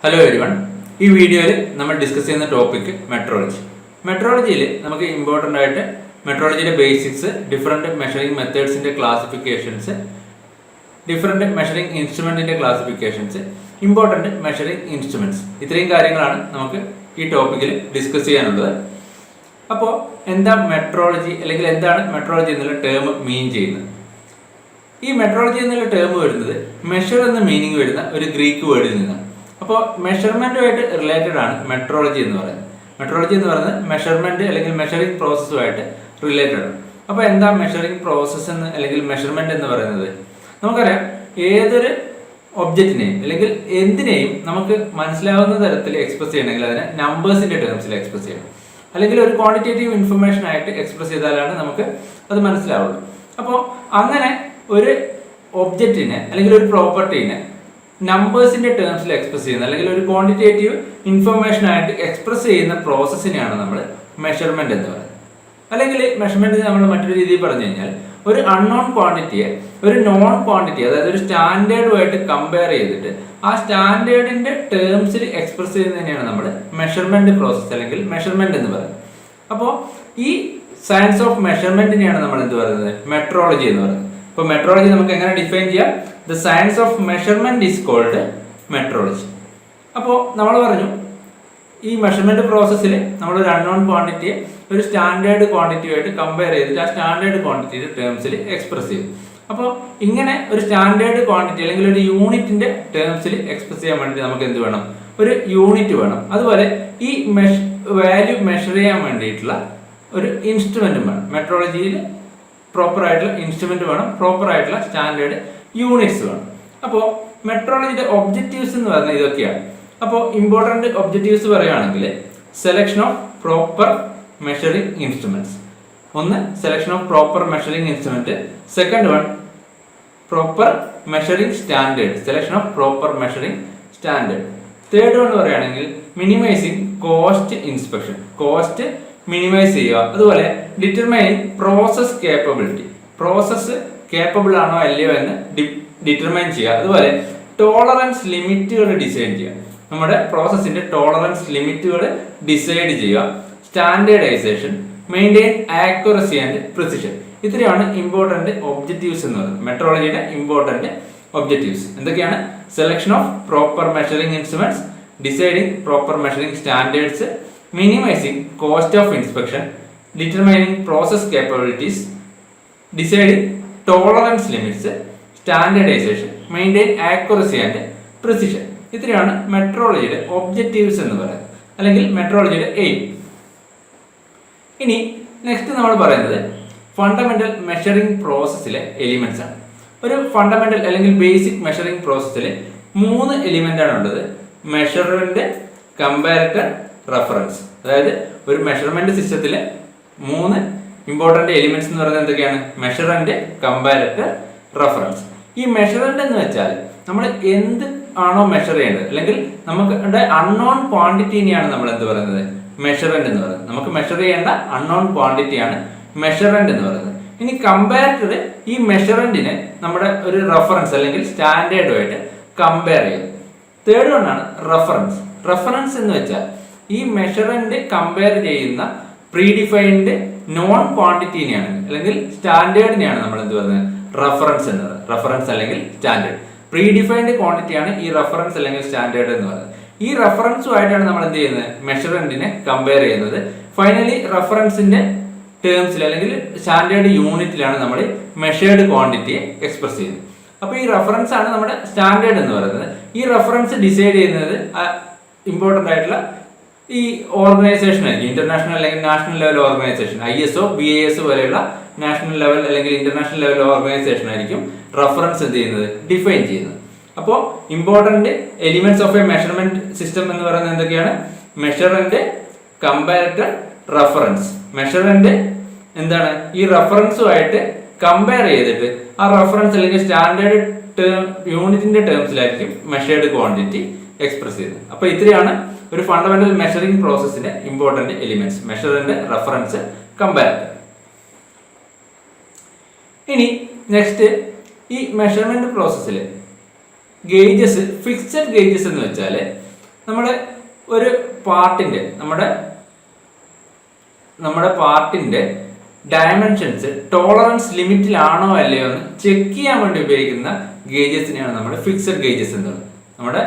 Hello everyone. ഈ വീഡിയോയിൽ നമ്മൾ ഡിസ്കസ് ചെയ്യുന്ന ടോപ്പിക് മെട്രോളജി. മെട്രോളജിയിൽ നമുക്ക് ഇമ്പോർട്ടൻ്റ് ആയിട്ട് മെട്രോളജിയുടെ ബേസിക്സ്, ഡിഫറെൻറ്റ് മെഷറിംഗ് മെത്തേഡ്സിൻ്റെ ക്ലാസിഫിക്കേഷൻസ്, ഡിഫറെൻറ്റ് മെഷറിംഗ് ഇൻസ്ട്രുമെൻറ്റിൻ്റെ ക്ലാസിഫിക്കേഷൻസ്, ഇമ്പോർട്ടൻ്റ് മെഷറിംഗ് ഇൻസ്ട്രുമെൻറ്റ്സ്, ഇത്രയും കാര്യങ്ങളാണ് നമുക്ക് ഈ ടോപ്പിക്കിൽ ഡിസ്കസ് ചെയ്യാനുള്ളത്. അപ്പോൾ എന്താ മെട്രോളജി, അല്ലെങ്കിൽ എന്താണ് മെട്രോളജി എന്നുള്ള ടേം മീൻ ചെയ്യുന്നത്? ഈ മെട്രോളജി എന്നുള്ള ടേം വരുന്നത് മെഷർ എന്ന മീനിങ് വരുന്ന ഒരു ഗ്രീക്ക് വേർഡിൽ നിന്നാണ്. അപ്പോൾ മെഷർമെൻറ്റുമായിട്ട് റിലേറ്റഡ് ആണ് മെട്രോളജി എന്ന് പറയുന്നത്. മെട്രോളജി എന്ന് പറയുന്നത് മെഷർമെൻറ്റ് അല്ലെങ്കിൽ മെഷറിംഗ് പ്രോസസ്സുമായിട്ട് റിലേറ്റഡ് ആണ്. അപ്പോൾ എന്താ മെഷറിംഗ് പ്രോസസ്സ് എന്ന് അല്ലെങ്കിൽ മെഷർമെൻറ്റ് എന്ന് പറയുന്നത്? നമുക്കറിയാം, ഏതൊരു ഒബ്ജക്റ്റിനെയും അല്ലെങ്കിൽ എന്തിനേയും നമുക്ക് മനസ്സിലാവുന്ന തരത്തിൽ എക്സ്പ്രസ് ചെയ്യണമെങ്കിൽ അതിനെ നമ്പേഴ്സിൻ്റെ ടേംസിൽ എക്സ്പ്രസ് ചെയ്യണം, അല്ലെങ്കിൽ ഒരു ക്വാണ്ടിറ്റേറ്റീവ് ഇൻഫർമേഷൻ ആയിട്ട് എക്സ്പ്രസ് ചെയ്താലാണ് നമുക്ക് അത് മനസ്സിലാവുള്ളൂ. അപ്പോൾ അങ്ങനെ ഒരു ഒബ്ജക്റ്റിനെ അല്ലെങ്കിൽ ഒരു പ്രോപ്പർട്ടീനെ നമ്പേഴ്സിന്റെ ടേംസിൽ എക്സ്പ്രസ് ചെയ്യുന്ന അല്ലെങ്കിൽ ഒരു ക്വാണ്ടിറ്റേറ്റീവ് ഇൻഫർമേഷൻ ആയിട്ട് എക്സ്പ്രസ് ചെയ്യുന്ന പ്രോസസ്സിനെയാണ് നമ്മൾ മെഷർമെന്റ് എന്ന് പറയുന്നത്. അല്ലെങ്കിൽ മെഷർമെന്റ് നമ്മൾ മറ്റൊരു രീതിയിൽ പറഞ്ഞു കഴിഞ്ഞാൽ, ഒരു അൺനോൺ ക്വാണ്ടിറ്റിയെ ഒരു നോൺ ക്വാണ്ടിറ്റി, അതായത് ഒരു സ്റ്റാൻഡേർഡുമായിട്ട് കമ്പയർ ചെയ്തിട്ട് ആ സ്റ്റാൻഡേർഡിന്റെ ടേംസിൽ എക്സ്പ്രസ് ചെയ്യുന്നതിനെയാണ് നമ്മൾ മെഷർമെന്റ് പ്രോസസ്സ് അല്ലെങ്കിൽ മെഷർമെന്റ് എന്ന് പറയുന്നത്. അപ്പോൾ ഈ സയൻസ് ഓഫ് മെഷർമെന്റിനെയാണ് നമ്മൾ എന്ത് പറയുന്നത്? മെട്രോളജി എന്ന് പറയുന്നത്. ഇപ്പോൾ മെട്രോളജി നമുക്ക് എങ്ങനെ ഡിഫൈൻ ചെയ്യാം? The science of measurement is called metrology. അപ്പോൾ നമ്മൾ പറഞ്ഞു, ഈ മെഷർമെന്റ് പ്രോസസ്സിൽ നമ്മൾ ഒരു അൺനോൺ ക്വാണ്ടിറ്റിയെ ഒരു സ്റ്റാൻഡേർഡ് ക്വാണ്ടിറ്റിയുമായിട്ട് കമ്പയർ ചെയ്തിട്ട് ആ സ്റ്റാൻഡേർഡ് ക്വാണ്ടിറ്റിയുടെ ടേംസിൽ എക്സ്പ്രസ് ചെയ്യും. അപ്പോൾ ഇങ്ങനെ ഒരു സ്റ്റാൻഡേർഡ് ക്വാണ്ടിറ്റി അല്ലെങ്കിൽ ഒരു യൂണിറ്റിന്റെ ടേംസിൽ എക്സ്പ്രസ് ചെയ്യാൻ വേണ്ടി നമുക്ക് എന്ത് വേണം? ഒരു യൂണിറ്റ് വേണം. അതുപോലെ ഈ വാല്യൂ മെഷർ ചെയ്യാൻ വേണ്ടിയിട്ടുള്ള ഒരു ഇൻസ്ട്രുമെന്റും വേണം. മെട്രോളജിയിൽ പ്രോപ്പർ ആയിട്ടുള്ള ഇൻസ്ട്രുമെന്റ് വേണം, പ്രോപ്പർ ആയിട്ടുള്ള സ്റ്റാൻഡേർഡ് യൂണിറ്റ്സ് വേണം. അപ്പോൾ മെട്രോളജിയുടെ ഒബ്ജക്റ്റീവ്സ് എന്ന് പറഞ്ഞാൽ ഇതൊക്കെയാണ്. അപ്പോൾ ഇമ്പോർട്ടൻറ്റ് ഒബ്ജക്റ്റീവ്സ് പറയുകയാണെങ്കിൽ, selection of proper measuring instruments. ഒന്ന്, selection of proper measuring instrument. Second one, proper measuring standard, selection of proper measuring standard. Third one പറയുകയാണെങ്കിൽ, minimising cost inspection, cost minimise ചെയ്യുക. അതുപോലെ determining process capability, process capable ആണോ അല്ലയോ എന്ന് determine ചെയ്യുക. അതുപോലെ tolerance ലിമിറ്റുകൾ ഡിസൈഡ് ചെയ്യുക, നമ്മുടെ പ്രോസസ്സിന്റെ ടോളറൻസ് ലിമിറ്റുകൾ ഡിസൈഡ് ചെയ്യുക. Standardisation, maintain accuracy and precision. ഇത്രയാണ് ഇമ്പോർട്ടന്റ് ഒബ്ജക്റ്റീവ്സ് എന്ന് പറയുന്നത്. മെട്രോളജിയുടെ ഇമ്പോർട്ടന്റ് ഒബ്ജക്റ്റീവ്സ് എന്തൊക്കെയാണ്? Selection of proper measuring instruments, deciding proper measuring standards, minimizing cost of inspection, determining process capabilities, deciding tolerance limits, standardization, maintain accuracy and precision. ഇത്രയാണ് മെട്രോളജിയുടെ objectives എന്ന് പറയുന്നത്, അല്ലെങ്കിൽ മെട്രോളജിയുടെ aim. ഇനി next നമ്മൾ പറയുന്നത് ഫണ്ടമെന്റൽ മെഷറിംഗ് പ്രോസസ്സിലെ എലിമെന്റ്സ് ആണ്. ഒരു ഫണ്ടമെന്റൽ അല്ലെങ്കിൽ ബേസിക് മെഷറിംഗ് പ്രോസസ്സിൽ 3 എലിമെന്റ് ആണ് ഉള്ളത്: മെഷർമെന്റ്, കമ്പാരറ്റർ, റഫറൻസ്. അതായത് ഒരു മെഷർമെന്റ് സിസ്റ്റത്തിലെ 3 ഇമ്പോർട്ടന്റ് എലിമെന്റ്സ് എന്ന് പറയുന്നത് എന്തൊക്കെയാണ്? മെഷറന്റ്, കമ്പാരറ്റർ, റഫറൻസ്. ഈ മെഷറന്റ് എന്ന് വെച്ചാൽ നമ്മൾ എന്ത് ആണോ മെഷർ ചെയ്യേണ്ടത്, അല്ലെങ്കിൽ നമുക്ക് അൺനോൺ ക്വാണ്ടിറ്റിനെയാണ് നമ്മൾ എന്ത് പറയുന്നത്? മെഷറന്റ് എന്ന് പറയുന്നത്. നമുക്ക് മെഷർ ചെയ്യേണ്ട അൺനോൺ ക്വാണ്ടിറ്റിയാണ് മെഷറന്റ് എന്ന് പറയുന്നത്. ഇനി കമ്പാരറ്റർ ഈ മെഷറന്റിനെ നമ്മുടെ ഒരു റഫറൻസ് അല്ലെങ്കിൽ സ്റ്റാൻഡേർഡുമായിട്ട് കമ്പയർ ചെയ്യും. തേർഡ് വൺ ആണ് റഫറൻസ്. റഫറൻസ് എന്ന് വെച്ചാൽ ഈ മെഷറന്റ് കമ്പയർ ചെയ്യുന്ന പ്രീഡിഫൈൻഡ് നോൺ ക്വാണ്ടിറ്റിനെയാണ് അല്ലെങ്കിൽ സ്റ്റാൻഡേർഡിനെയാണ് നമ്മൾ എന്ത് പറയുന്നത്? റഫറൻസ് എന്നത്. റഫറൻസ് അല്ലെങ്കിൽ സ്റ്റാൻഡേർഡ്, പ്രീഡിഫൈൻഡ് ക്വാണ്ടിറ്റിയാണ് ഈ റഫറൻസ് അല്ലെങ്കിൽ സ്റ്റാൻഡേർഡ് എന്ന് പറയുന്നത്. ഈ റഫറൻസുമായിട്ടാണ് നമ്മൾ എന്ത് ചെയ്യുന്നത്? മെഷറന്റിനെ കമ്പയർ ചെയ്യുന്നത്. ഫൈനലി റഫറൻസിന്റെ ടേംസിൽ അല്ലെങ്കിൽ സ്റ്റാൻഡേർഡ് യൂണിറ്റിലാണ് നമ്മൾ മെഷേർഡ് ക്വാണ്ടിറ്റിയെ എക്സ്പ്രസ് ചെയ്യുന്നത്. അപ്പോൾ ഈ റഫറൻസ് ആണ് നമ്മുടെ സ്റ്റാൻഡേർഡ് എന്ന് പറയുന്നത്. ഈ റഫറൻസ് ഡിസൈഡ് ചെയ്യുന്നത് ഇമ്പോർട്ടൻ്റ് ആയിട്ടുള്ള ഈ ഓർഗനൈസേഷൻ ആയിരിക്കും. ഇന്റർനാഷണൽ അല്ലെങ്കിൽ national level organisation, ISO, BIS പോലെയുള്ള നാഷണൽ ലെവൽ അല്ലെങ്കിൽ ഇന്റർനാഷണൽ ലെവൽ ഓർഗനൈസേഷൻ ആയിരിക്കും റഫറൻസ് എന്ത് ചെയ്യുന്നത്? ഡിഫൈൻ ചെയ്യുന്നത്. അപ്പോൾ important elements of A measurement system എന്ന് പറയുന്നത് എന്തൊക്കെയാണ്? മെഷറന്റ്, കമ്പാരറ്റർ, റഫറൻസ്. മെഷറന്റ് എന്താണ്? ഈ റഫറൻസുമായിട്ട് കമ്പയർ ചെയ്തിട്ട് ആ റഫറൻസ് അല്ലെങ്കിൽ സ്റ്റാൻഡേർഡ് യൂണിറ്റിന്റെ ടേംസിലായിരിക്കും മെഷേർഡ് ക്വാണ്ടിറ്റി എക്സ്പ്രസ് ചെയ്യുന്നത്. അപ്പൊ ഇത്രയാണ് ഒരു ഫണ്ടമെന്റൽ മെഷറിംഗ് പ്രോസസ്സിന്റെ important elements: measurand, reference, comparator. ഇനി നെക്സ്റ്റ്, ഈ മെഷർമെന്റ് പ്രോസസ്സിൽ ഗേജസ്, ഫിക്സഡ് ഗേജസ് എന്ന് വെച്ചാൽ നമ്മുടെ ഒരു പാർട്ടിന്റെ നമ്മുടെ പാർട്ടിന്റെ ഡയമെൻഷൻസ് ടോളറൻസ് ലിമിറ്റിലാണോ അല്ലയോ എന്ന് ചെക്ക് ചെയ്യാൻ വേണ്ടി ഉപയോഗിക്കുന്ന ഗേജസിനെയാണ് നമ്മൾ ഫിക്സഡ് ഗേജസ് എന്ന് പറയുന്നത്. നമ്മുടെ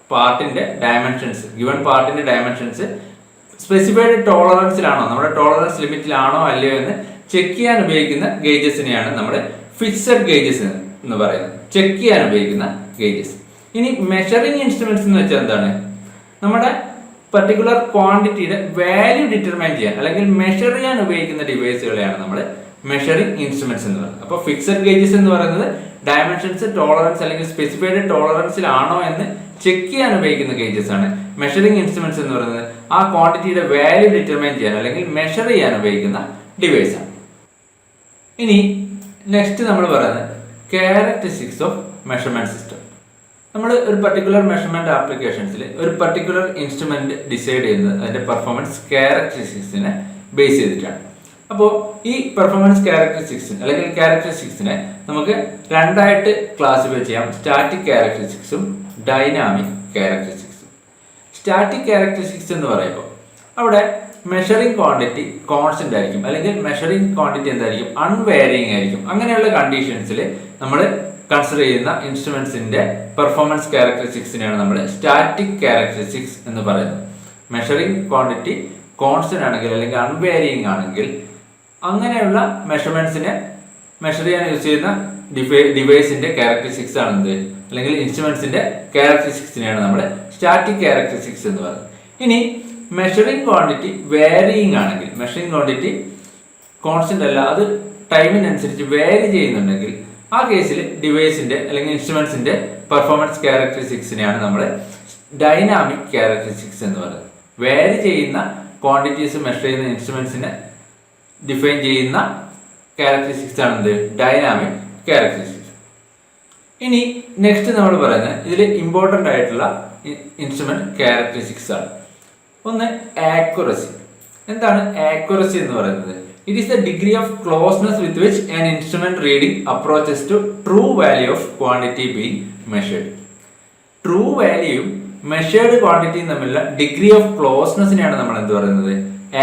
പാർട്ടിന്റെ ഡയമെൻഷൻസ്, ഗിവൺ പാർട്ടിന്റെ ഡയമെൻഷൻസ് സ്പെസിഫൈഡ് ടോളറൻസിലാണോ, നമ്മുടെ ടോളറൻസ് ലിമിറ്റിലാണോ അല്ലയോ എന്ന് ചെക്ക് ചെയ്യാൻ ഉപയോഗിക്കുന്ന ഗേജസിനെയാണ് നമ്മൾ ഫിക്സഡ് ഗേജസ് എന്ന് പറയുന്നത്, ചെക്ക് ചെയ്യാൻ ഉപയോഗിക്കുന്ന ഗേജസ്. ഇനി മെഷറിംഗ് ഇൻസ്ട്രുമെന്റ്സ് എന്ന് വെച്ചാൽ എന്താണ്? നമ്മുടെ പർട്ടിക്കുലർ ക്വാണ്ടിറ്റിയുടെ വാല്യൂ ഡിറ്റർമൈൻ ചെയ്യാൻ അല്ലെങ്കിൽ മെഷർ ചെയ്യാൻ ഉപയോഗിക്കുന്ന ഡിവൈസുകളെയാണ് നമ്മൾ മെഷറിംഗ് ഇൻസ്ട്രുമെന്റ്സ് എന്ന് പറയുന്നത്. അപ്പോൾ ഫിക്സഡ് ഗേജസ് എന്ന് പറയുന്നത് ഡയമെൻഷൻസ് ടോളറൻസ് അല്ലെങ്കിൽ സ്പെസിഫൈഡ് ടോളറൻസിലാണോ എന്ന് ചെക്ക് ചെയ്യാൻ ഉപയോഗിക്കുന്ന ഗേജസ് ആണ്. മെഷറിംഗ് ഇൻസ്ട്രുമെന്റ്സ് എന്ന് പറയുന്നത് ആ ക്വാണ്ടിറ്റിയുടെ വാല്യൂ ഡിറ്റർമൈൻ ചെയ്യാൻ അല്ലെങ്കിൽ മെഷർ ചെയ്യാൻ ഉപയോഗിക്കുന്ന ഡിവൈസ് ആണ്. ഇനി നെക്സ്റ്റ് നമ്മൾ പറയുന്നത് ക്യാരക്ടറിസ്റ്റിക്സ് ഓഫ് മെഷർമെന്റ് സിസ്റ്റം. നമ്മൾ ഒരു പർട്ടിക്കുലർ മെഷർമെന്റ് ആപ്ലിക്കേഷൻസിൽ ഒരു പർട്ടിക്കുലർ ഇൻസ്ട്രുമെന്റ് ഡിസൈഡ് ചെയ്യുന്നത് അതിന്റെ പെർഫോമൻസ് ക്യാരക്ടറിസ്റ്റിക്സിനെ ബേസ് ചെയ്തിട്ടാണ്. അപ്പോൾ ഈ പെർഫോമൻസ് ക്യാരക്ടറിസ്റ്റിക്സിനെ നമുക്ക് രണ്ടായിട്ട് ക്ലാസിഫൈ ചെയ്യാം: സ്റ്റാറ്റിക് ക്യാരക്ടറിസ്റ്റിക്സും ഡൈനാമിക് ക്യാരക്ടറിസ്റ്റിക്സും. സ്റ്റാറ്റിക് ക്യാരക്ടറിസ്റ്റിക്സ് എന്ന് പറയുമ്പോൾ അവിടെ മെഷറിംഗ് ക്വാണ്ടിറ്റി കോൺസ്റ്റന്റ് ആയിരിക്കും, അല്ലെങ്കിൽ മെഷറിംഗ് ക്വാണ്ടിറ്റി എന്തായിരിക്കും? അൺവേരിയിങ് ആയിരിക്കും. അങ്ങനെയുള്ള കണ്ടീഷൻസിൽ നമ്മൾ കൺസിഡർ ചെയ്യുന്ന ഇൻസ്ട്രുമെന്റ്സിന്റെ പെർഫോമൻസ് ക്യാരക്ടറിസ്റ്റിക്സിനെയാണ് നമ്മൾ സ്റ്റാറ്റിക് ക്യാരക്ടറിസ്റ്റിക്സ് എന്ന് പറയുന്നത്. മെഷറിംഗ് ക്വാണ്ടിറ്റി കോൺസ്റ്റന്റ് ആണെങ്കിൽ അല്ലെങ്കിൽ അൺവേരിയിങ് ആണെങ്കിൽ അങ്ങനെയുള്ള മെഷർമെന്റ്സിനെ മെഷർ ചെയ്യാൻ യൂസ് ചെയ്യുന്ന ഡിവൈസിന്റെ ക്യാരക്ടറിസ്റ്റിക്സ് ആണെന്ത്, അല്ലെങ്കിൽ ഇൻസ്ട്രുമെന്റ്സിന്റെ ക്യാരക്ടറിസ്റ്റിക്സിനെയാണ് നമ്മൾ സ്റ്റാറ്റിക് ക്യാരക്ടറിസ്റ്റിക്സ് എന്ന് പറയുന്നത്. ഇനി മെഷറിംഗ് ക്വാണ്ടിറ്റി വേരിയിങ് ആണെങ്കിൽ, മെഷറിംഗ് ക്വാണ്ടിറ്റി കോൺസ്റ്റന്റ് അല്ല, അത് ടൈമിനനുസരിച്ച് വേരി ചെയ്യുന്നുണ്ടെങ്കിൽ ആ കേസിൽ ഡിവൈസിന്റെ അല്ലെങ്കിൽ ഇൻസ്ട്രുമെന്റ്സിന്റെ പെർഫോമൻസ് ക്യാരക്ടറിസ്റ്റിക്സിനെയാണ് നമ്മൾ ഡൈനാമിക് ക്യാരക്ടറിസ്റ്റിക്സ് എന്ന് പറയുന്നത്. വേരി ചെയ്യുന്ന ക്വാണ്ടിറ്റീസ് മെഷർ ചെയ്യുന്ന ഇൻസ്ട്രുമെന്റ്സിനെ ഡിഫൈൻ ചെയ്യുന്ന ക്യാരക്ടറിസ്റ്റിക്സ് ആണ് എന്ത്? Dynamic characteristics. ഇനി നെക്സ്റ്റ് നമ്മൾ പറയുന്നത് ഇതിൽ ഇമ്പോർട്ടൻ്റ് ആയിട്ടുള്ള ഇൻസ്ട്രുമെന്റ് ക്യാരക്ടറിസ്റ്റിക്സ് ആണ്. ഒന്ന് ആക്യുറസി. എന്താണ് ആക്യുറസി എന്ന് പറയുന്നത്? It is the degree of closeness with which an instrument reading approaches to true value of quantity being measured. True value measured ക്വാണ്ടിറ്റിയും തമ്മിലുള്ള ഡിഗ്രി ഓഫ് ക്ലോസ്നെസ്സിനെയാണ് നമ്മൾ എന്ത് പറയുന്നത്?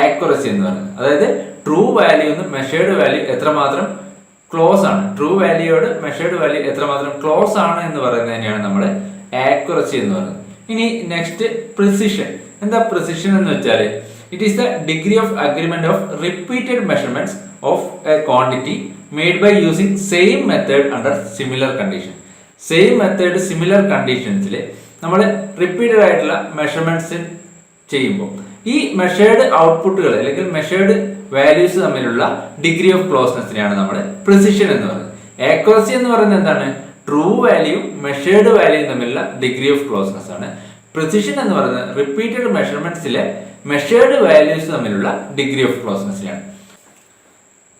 ആക്യുറസി എന്ന് പറയുന്നത്. അതായത് ട്രൂ വാല്യൂ എന്ന് മെഷേർഡ് വാല്യൂ എത്രമാത്രം ക്ലോസ് ആണ്, ട്രൂ വാല്യൂയോട് മെഷേർഡ് വാല്യൂ എത്രമാത്രം ക്ലോസ് ആണ് എന്ന് പറയുന്നതിനെയാണ് നമ്മൾ ആക്യുറസി എന്ന് പറയുന്നത്. ഇനി നെക്സ്റ്റ് പ്രിസിഷൻ. എന്താ പ്രിസിഷൻ എന്ന് വെച്ചാൽ it is the degree of agreement of repeated measurements of a quantity made by using same method under similar condition. Same method similar conditions നമ്മൾ റിപ്പീറ്റഡ് ആയിട്ടുള്ള മെഷർമെന്റ്സ് ചെയ്യുമ്പോൾ ഈ മെഷേർഡ് ഔട്ട്പുട്ടുകൾ അല്ലെങ്കിൽ മെഷേർഡ് വാല്യൂസ് തമ്മിലുള്ള ഡിഗ്രി ഓഫ് ക്ലോസ്നെസ്സിനെയാണ് നമ്മൾ precision എന്ന് പറയുന്നത്. ആക്യുറസി എന്ന് പറയുന്നത് എന്താണ്? ട്രൂ വാല്യൂ മെഷേർഡ് വാല്യൂ തമ്മിലുള്ള ഡിഗ്രി ഓഫ് ക്ലോസ്നെസ് ആണ്. പ്രിസിഷൻ എന്ന് പറയുന്നത് റിപ്പീറ്റഡ് മെഷർമെന്റ്സിലെ മെഷേർഡ് വാല്യൂസ് തമ്മിലുള്ള ഡിഗ്രി ഓഫ് ക്ലോസ്നെസ്സിനാണ്.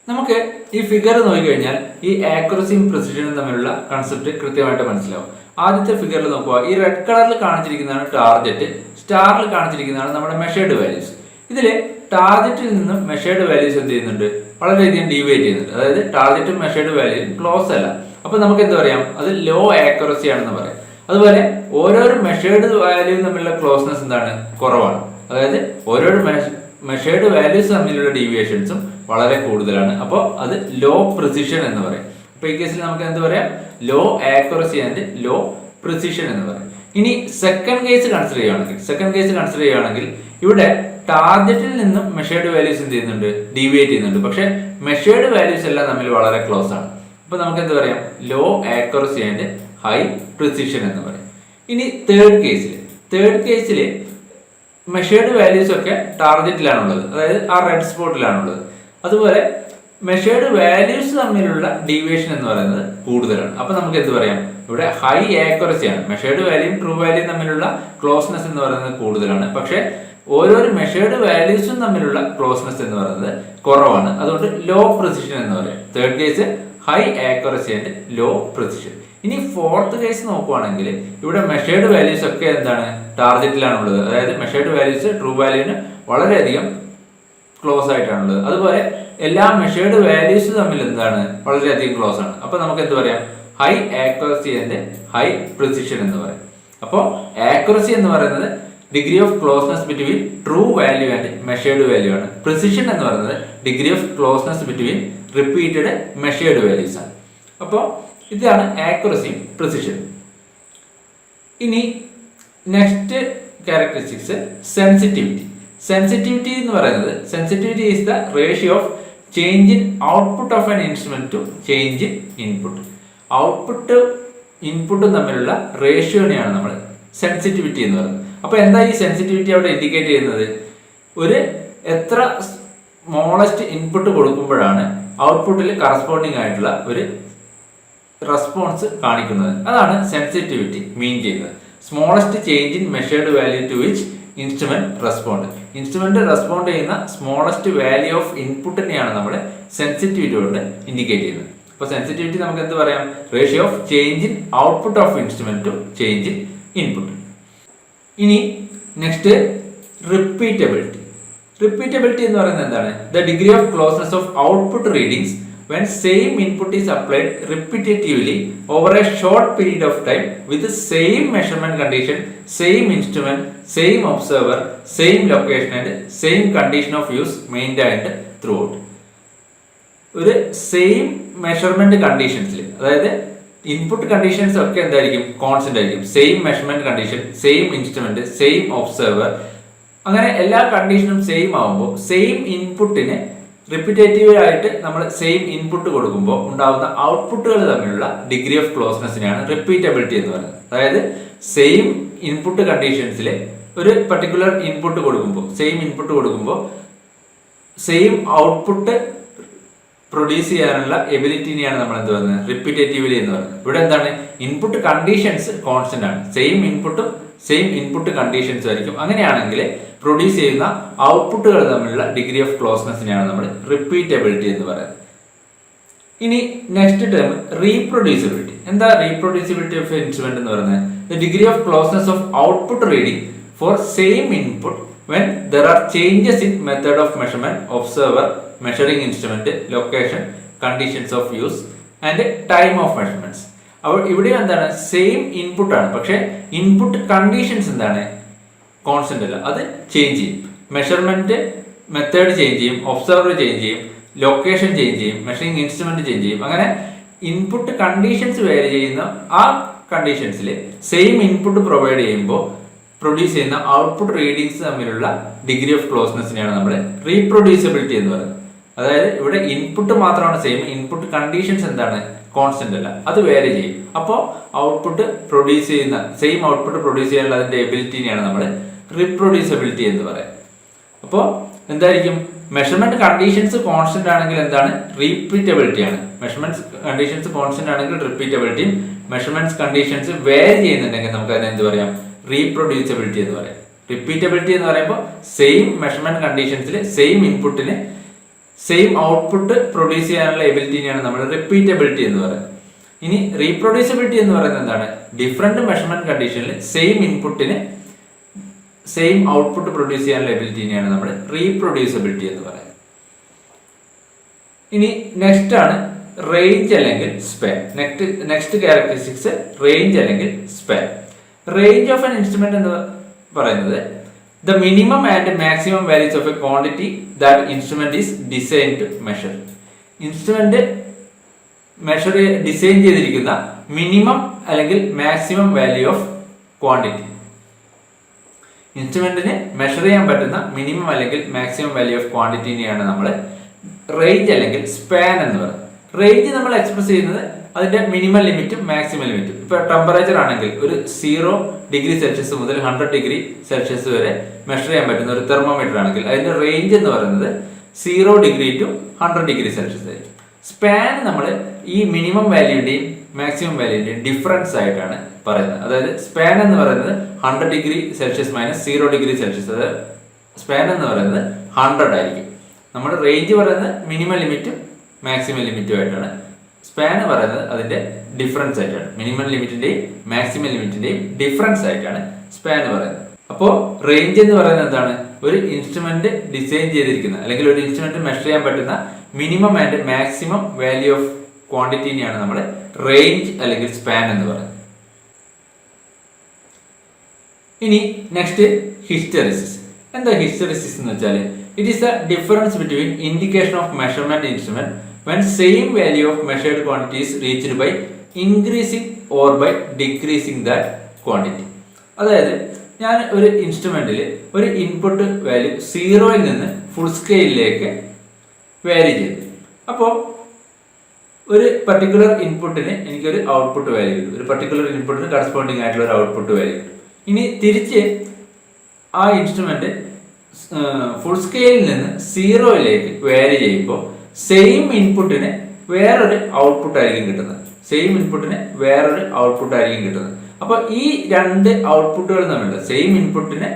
നമുക്ക് ഈ ഫിഗർ നോക്കിക്കഴിഞ്ഞാൽ ഈ ആക്യുറസിയും പ്രിസിഷനും തമ്മിലുള്ള കൺസെപ്റ്റ് കൃത്യമായിട്ട് മനസ്സിലാവും. ആദ്യത്തെ ഫിഗറിൽ നോക്കുക, ഈ റെഡ് കളറിൽ കാണിച്ചിരിക്കുന്നതാണ് ടാർഗറ്റ്, സ്റ്റാറിൽ കാണിച്ചിരിക്കുന്നതാണ് നമ്മുടെ മെഷേർഡ് വാല്യൂസ്. ഇതിൽ ടാർഗറ്റിൽ നിന്നും മെഷേർഡ് വാല്യൂസ് എന്ത് ചെയ്യുന്നുണ്ട്? വളരെയധികം ഡീവിയേറ്റ് ചെയ്യുന്നുണ്ട്. അതായത് ടാർഗറ്റും മെഷേർഡ് വാല്യൂയും ക്ലോസ് അല്ല. അപ്പൊ നമുക്ക് എന്ത് പറയാം? അത് ലോ ആക്യുറസി ആണെന്ന് പറയാം. അതുപോലെ ഓരോരോ മെഷേർഡ് വാല്യൂവും തമ്മിലുള്ള ക്ലോസ്നെസ് എന്താണ്? കുറവാണ്. അതായത് ഓരോരോ മെഷേർഡ് വാല്യൂസ് തമ്മിലുള്ള ഡീവിയേഷൻസും വളരെ കൂടുതലാണ്. അപ്പോൾ അത് ലോ പ്രിസിഷൻ എന്ന് പറയും. അപ്പൊ ഈ കേസിൽ നമുക്ക് എന്ത് പറയാം? Low accuracy and low precision എന്ന് പറയും. ഇനി സെക്കൻഡ് കേസ് കൺസിഡർ ചെയ്യുകയാണെങ്കിൽ ഇവിടെ ടാർഗറ്റിൽ നിന്നും മെഷേർഡ് വാല്യൂസ് എന്ത് ചെയ്യുന്നുണ്ട്? ഡീവിയേറ്റ് ചെയ്യുന്നുണ്ട്. പക്ഷെ മെഷേർഡ് വാല്യൂസ് എല്ലാം തമ്മിൽ വളരെ ക്ലോസ് ആണ്. അപ്പൊ നമുക്ക് എന്ത് പറയാം? Low accuracy and high precision എന്ന് പറയും. ഇനി തേർഡ് കേസിൽ മെഷേർഡ് വാല്യൂസ് ഒക്കെ ടാർഗറ്റിലാണുള്ളത്, അതായത് ആ റെഡ് സ്പോട്ടിലാണുള്ളത്. അതുപോലെ മെഷേർഡ് വാല്യൂസ് തമ്മിലുള്ള ഡീവിയേഷൻ എന്ന് പറയുന്നത് കൂടുതലാണ്. അപ്പൊ നമുക്ക് എന്ത് പറയാം? ഇവിടെ ഹൈ ആക്യുറസി ആണ്. മെഷേർഡ് വാല്യൂയും ട്രൂ വാല്യൂയും തമ്മിലുള്ള ക്ലോസ്നെസ് എന്ന് പറയുന്നത് കൂടുതലാണ്. പക്ഷെ ഓരോരോ മെഷേർഡ് വാല്യൂസും തമ്മിലുള്ള ക്ലോസ്നെസ് എന്ന് പറയുന്നത് കുറവാണ്. അതുകൊണ്ട് ലോ പ്രിസിഷൻ എന്ന് പറയാം. Third case high accuracy and low precision. ഇനി ഫോർത്ത് കേസ് നോക്കുവാണെങ്കിൽ ഇവിടെ മെഷേർഡ് വാല്യൂസ് ഒക്കെ എന്താണ്? ടാർഗറ്റിലാണുള്ളത്. അതായത് മെഷേർഡ് വാല്യൂസ് ട്രൂ വാല്യൂവിന് വളരെയധികം ക്ലോസ് ആയിട്ടാണുള്ളത്. അതുപോലെ എല്ലാ മെഷേർഡ് വാല്യൂസ് തമ്മിൽ എന്താണ്? വളരെയധികം ക്ലോസ് ആണ്. അപ്പൊ നമുക്ക് എന്ത് പറയാം? High accuracy and high precision എന്ന് പറയാം. അപ്പോൾ ആക്യുറസി എന്ന് പറയുന്നത് degree of closeness between true value and measured value ആണ്. പ്രിസിഷൻ എന്ന് പറയുന്നത് degree of closeness between repeated measured values ആണ്. അപ്പോൾ ഇതാണ് ആക്യുറസിയും പ്രിസിഷനും. ഇനി നെക്സ്റ്റ് ക്യാരക്ടറിസ്റ്റിക്സ് സെൻസിറ്റിവിറ്റി. സെൻസിറ്റിവിറ്റി എന്ന് പറയുന്നത് sensitivity is the ratio of change in output of an instrument to change in input. Output ഇൻപുട്ടും തമ്മിലുള്ള റേഷ്യോനെയാണ് നമ്മൾ സെൻസിറ്റിവിറ്റി എന്ന് പറയുന്നത്. അപ്പോൾ എന്താ ഈ സെൻസിറ്റിവിറ്റി അവിടെ ഇൻഡിക്കേറ്റ് ചെയ്യുന്നത്? ഒരു എത്ര സ്മോളസ്റ്റ് ഇൻപുട്ട് കൊടുക്കുമ്പോഴാണ് ഔട്ട്പുട്ടിൽ കറസ്പോണ്ടിങ് ആയിട്ടുള്ള ഒരു റെസ്പോൺസ് കാണിക്കുന്നത്. അതാണ് സെൻസിറ്റിവിറ്റി മീൻ ചെയ്യുന്നത്. Smallest change in measured value to which instrument respond. Instrument respond ചെയ്യുന്ന സ്മോളസ്റ്റ് വാല്യൂ ഓഫ് ഇൻപുട്ടിനെയാണ് നമ്മൾ സെൻസിറ്റിവിറ്റി കൊണ്ട് ഇൻഡിക്കേറ്റ് ചെയ്യുന്നത്. അപ്പോൾ സെൻസിറ്റിവിറ്റി നമുക്ക് എന്ത് പറയാം? Ratio of change in output of instrument to change in input. ഇനി നെക്സ്റ്റ് റിപ്പീറ്റബിലിറ്റി. റിപ്പീറ്റബിലിറ്റി എന്ന് പറയുന്നത് എന്താണ്? The degree of closeness of output readings when same input is applied repetitively over a short period of time with the same measurement condition, same instrument, same observer, same location and same condition of use maintained throughout. ഒരു same measurement കണ്ടീഷൻസിൽ, അതായത് input conditions ഒക്കെ എന്തായിരിക്കും? Constant ആയിരിക്കും. Same measurement condition, same instrument, same observer, അങ്ങനെ എല്ലാ കണ്ടീഷനും same ആവുമ്പോൾ same ഇൻപുട്ടിന് repetitive ആയിട്ട് നമ്മൾ സെയിം ഇൻപുട്ട് കൊടുക്കുമ്പോൾ ഉണ്ടാകുന്ന ഔട്ട്പുട്ടുകൾ തമ്മിലുള്ള ഡിഗ്രി ഓഫ് ക്ലോസ്നെസ്സിനെയാണ് റിപ്പീറ്റബിലിറ്റി എന്ന് പറയുന്നത്. അതായത് സെയിം ഇൻപുട്ട് കണ്ടീഷൻസിൽ ഒരു പർട്ടിക്കുലർ ഇൻപുട്ട് കൊടുക്കുമ്പോൾ സെയിം ഔട്ട്പുട്ട് പ്രൊഡ്യൂസ് ചെയ്യാനുള്ള എബിലിറ്റിനെയാണ് നമ്മൾ എന്ത് പറയുന്നത്? റിപ്പീറ്റേറ്റീവ്ലി എന്ന് പറയുന്നത്. ഇവിടെ എന്താണ്? ഇൻപുട്ട് കണ്ടീഷൻസ് കോൺസ്റ്റന്റ് ആണ്. സെയിം ഇൻപുട്ടും സെയിം ഇൻപുട്ട് കണ്ടീഷൻസ് ആയിരിക്കും. അങ്ങനെയാണെങ്കിൽ പ്രൊഡ്യൂസ് ചെയ്യുന്ന ഔട്ട്പുട്ടുകൾ തമ്മിലുള്ള ഡിഗ്രി ഓഫ് ക്ലോസ്നെസ്സിനെയാണ് നമ്മൾ റിപ്പീറ്റബിലിറ്റി എന്ന് പറയുന്നത്. ഇനി നെക്സ്റ്റ് ടേം റീപ്രൊഡ്യൂസിബിലിറ്റി. എന്താ റീപ്രൊഡ്യൂസിബിലിറ്റി ഓഫ് ഇൻസ്ട്രുമെന്റ് എന്ന് പറയുന്നത്? The degree of closeness of output reading four same input when there are changes in method of measurement, observer, measuring instrument, location, conditions of use and time of measurements. അപ്പോൾ ഇവിടെ എന്താണ്? Same input ആണ്, പക്ഷെ input conditions എന്താണ്? Constant അല്ല, അത് change ചെയ്യും. Measurement method change ചെയ്യും, ഒബ്സർവർ ചേഞ്ച് ചെയ്യും, ലൊക്കേഷൻ ചേഞ്ച് ചെയ്യും, മെഷറിംഗ് ഇൻസ്ട്രുമെന്റ് ചേഞ്ച് ചെയ്യും. അങ്ങനെ ഇൻപുട്ട് കണ്ടീഷൻസ് വേരി ചെയ്യുന്ന ആ കണ്ടീഷൻസിൽ സെയിം ഇൻപുട്ട് പ്രൊവൈഡ് ചെയ്യുമ്പോൾ പ്രൊഡ്യൂസ് ചെയ്യുന്ന ഔട്ട്പുട്ട് റീഡിങ്സ് തമ്മിലുള്ള ഡിഗ്രി ഓഫ് ക്ലോസ്നെസ്സിനെയാണ് നമ്മൾ റീപ്രൊഡ്യൂസിബിലിറ്റി എന്ന് പറയുന്നത്. അതായത് ഇവിടെ ഇൻപുട്ട് മാത്രമാണ് സെയിം, ഇൻപുട്ട് കണ്ടീഷൻസ് എന്താണ്? കോൺസ്റ്റന്റ് അല്ല, അത് വേരി ചെയ്യും. അപ്പോൾ ഔട്ട്പുട്ട് പ്രൊഡ്യൂസ് ചെയ്യുന്ന സെയിം ഔട്ട്പുട്ട് പ്രൊഡ്യൂസ് ചെയ്യാനുള്ള അതിന്റെ എബിലിറ്റിനെയാണ് നമ്മൾ റീപ്രൊഡ്യൂസിബിലിറ്റി എന്ന് പറയുന്നത്. അപ്പോൾ എന്തായിരിക്കും? മെഷർമെന്റ് കണ്ടീഷൻസ് കോൺസ്റ്റന്റ് ആണെങ്കിൽ എന്താണ്? റീപ്പീറ്റബിലിറ്റി ആണ്. മെഷർമെന്റ് കണ്ടീഷൻസ് കോൺസ്റ്റന്റ് ആണെങ്കിൽ റിപ്പീറ്റബിലിറ്റിയും, മെഷർമെന്റ് കണ്ടീഷൻസ് വേരി ചെയ്യുന്നുണ്ടെങ്കിൽ നമുക്ക് അതിനെ എന്ത് പറയാം? റീപ്രൊഡ്യൂസിബിലിറ്റി എന്ന് പറയാം. റിപ്പീറ്റബിലിറ്റി എന്ന് പറയുമ്പോൾ സെയിം മെഷർമെന്റ് കണ്ടീഷൻസിൽ സെയിം ഇൻപുട്ടിന് സെയിം ഔട്ട്പുട്ട് പ്രൊഡ്യൂസ് ചെയ്യാനുള്ള എബിലിറ്റിനെയാണ് നമ്മൾ റിപ്പീറ്റബിലിറ്റി എന്ന് പറയുന്നത്. ഇനി റീപ്രൊഡ്യൂസിബിലിറ്റി എന്ന് പറയുന്നത് എന്താണ്? ഡിഫറെന്റ് മെഷർമെന്റ് കണ്ടീഷനിൽ സെയിം ഇൻപുട്ടിന് സെയിം ഔട്ട്പുട്ട് പ്രൊഡ്യൂസ് ചെയ്യാനുള്ള എബിലിറ്റിനെയാണ് നമ്മൾ റീപ്രൊഡ്യൂസിബിലിറ്റി എന്ന് പറയുന്നത്. ഇനി നെക്സ്റ്റ് ആണ് റേഞ്ച് അല്ലെങ്കിൽ സ്പാൻ. നെക്സ്റ്റ് ക്യാരക്ടറിസ്റ്റിക്സ് റേഞ്ച് അല്ലെങ്കിൽ span. Range of an instrument എന്ന് പറയുന്നത് the minimum and maximum values of a quantity that instrument is designed to measure. Instrument design ചെയ്തിരിക്കുന്ന മിനിമം അല്ലെങ്കിൽ മാക്സിമം വാല്യൂ ഓഫ് ക്വാണ്ടിറ്റി, ഇൻസ്ട്രുമെന്റിന് measure ചെയ്യാൻ പറ്റുന്ന minimum അല്ലെങ്കിൽ maximum value of ക്വാണ്ടിറ്റിനെയാണ് നമ്മൾ റേഞ്ച് അല്ലെങ്കിൽ സ്പാൻ എന്ന് പറയുന്നത്. റേഞ്ച് നമ്മൾ എക്സ്പ്രസ് ചെയ്യുന്നത് അതിന്റെ മിനിമം ലിമിറ്റും മാക്സിമം ലിമിറ്റും. ഇപ്പൊ ടെമ്പറേച്ചർ ആണെങ്കിൽ ഒരു 0 ഡിഗ്രി സെൽഷ്യസ് മുതൽ 100 ഡിഗ്രി സെൽഷ്യസ് വരെ മെഷർ ചെയ്യാൻ പറ്റുന്ന ഒരു തെർമോമീറ്റർ ആണെങ്കിൽ അതിന്റെ റേഞ്ച് എന്ന് പറയുന്നത് 0 ഡിഗ്രി ടു 100 ഡിഗ്രി സെൽഷ്യസ് ആയിരിക്കും. സ്പാൻ നമ്മൾ ഈ മിനിമം വാല്യൂന്റെയും മാക്സിമം വാല്യൂന്റെയും ഡിഫറൻസ് ആയിട്ടാണ് പറയുന്നത്. അതായത് സ്പാൻ എന്ന് പറയുന്നത് 100 degree Celsius minus 0 degree Celsius, അതായത് സ്പാൻ എന്ന് പറയുന്നത് 100 ആയിരിക്കും. നമ്മുടെ റേഞ്ച് പറയുന്നത് മിനിമം ലിമിറ്റും മാക്സിമം ലിമിറ്റും ആയിട്ടാണ്. സ്പാൻ പറയുന്നത് അതിന്റെ ഡിഫറൻസ് ആയിട്ടാണ്. മിനിമം ലിമിറ്റിന്റെയും മാക്സിമം ലിമിറ്റിന്റെയും ഡിഫറൻസ് ആയിട്ടാണ് സ്പാൻ പറയുന്നത്. അപ്പോൾ റേഞ്ച് എന്ന് പറയുന്നത് എന്താണ്? ഒരു ഇൻസ്ട്രുമെന്റ് ഡിസൈൻ ചെയ്തിരിക്കുന്ന അല്ലെങ്കിൽ ഒരു ഇൻസ്ട്രുമെന്റ് മെഷർ ചെയ്യാൻ പറ്റുന്ന minimum and maximum value of ക്വാണ്ടിറ്റിനെയാണ് നമ്മൾ റേഞ്ച് അല്ലെങ്കിൽ സ്പാൻ എന്ന് പറയുന്നത്. ഇനി നെക്സ്റ്റ് ഹിസ്റ്ററിസിസ്. എന്താ ഹിസ്റ്ററിസിസ് എന്ന് വെച്ചാൽ it is the difference between indication of measurement instrument when same value of measured quantity is reached by increasing or by decreasing that quantity. അതായത് ഞാൻ ഒരു ഇൻസ്ട്രുമെന്റിൽ ഒരു ഇൻപുട്ട് വാല്യൂ 0-ൽ നിന്ന് ഫുൾ സ്കെയിലിലേക്ക് വാരി ചെയ്തു. അപ്പോൾ ഒരു പർട്ടിക്കുലർ ഇൻപുട്ടിന് എനിക്കൊരു ഔട്ട്പുട്ട് വാല്യൂ കിട്ടും. ഒരു പർട്ടിക്കുലർ ഇൻപുട്ടിന് കറസ്പോണ്ടിങ് ആയിട്ടുള്ള ഒരു ഔട്ട്പുട്ട് വാല്യൂ കിട്ടും. ഇനി തിരിച്ച് ആ ഇൻസ്ട്രുമെന്റ് ഫുൾ സ്കെയിലിൽ നിന്ന് 0-ലേക്ക് വാരി ചെയ്യുമ്പോൾ സെയിം ഇൻപുട്ടിന് വേറൊരു ഔട്ട്പുട്ട് ആയിരിക്കും കിട്ടുന്നത്. അപ്പോൾ ഈ രണ്ട് ഔട്ട്പുട്ടുകൾ തമ്മിലുള്ള സെയിം ഇൻപുട്ടിന്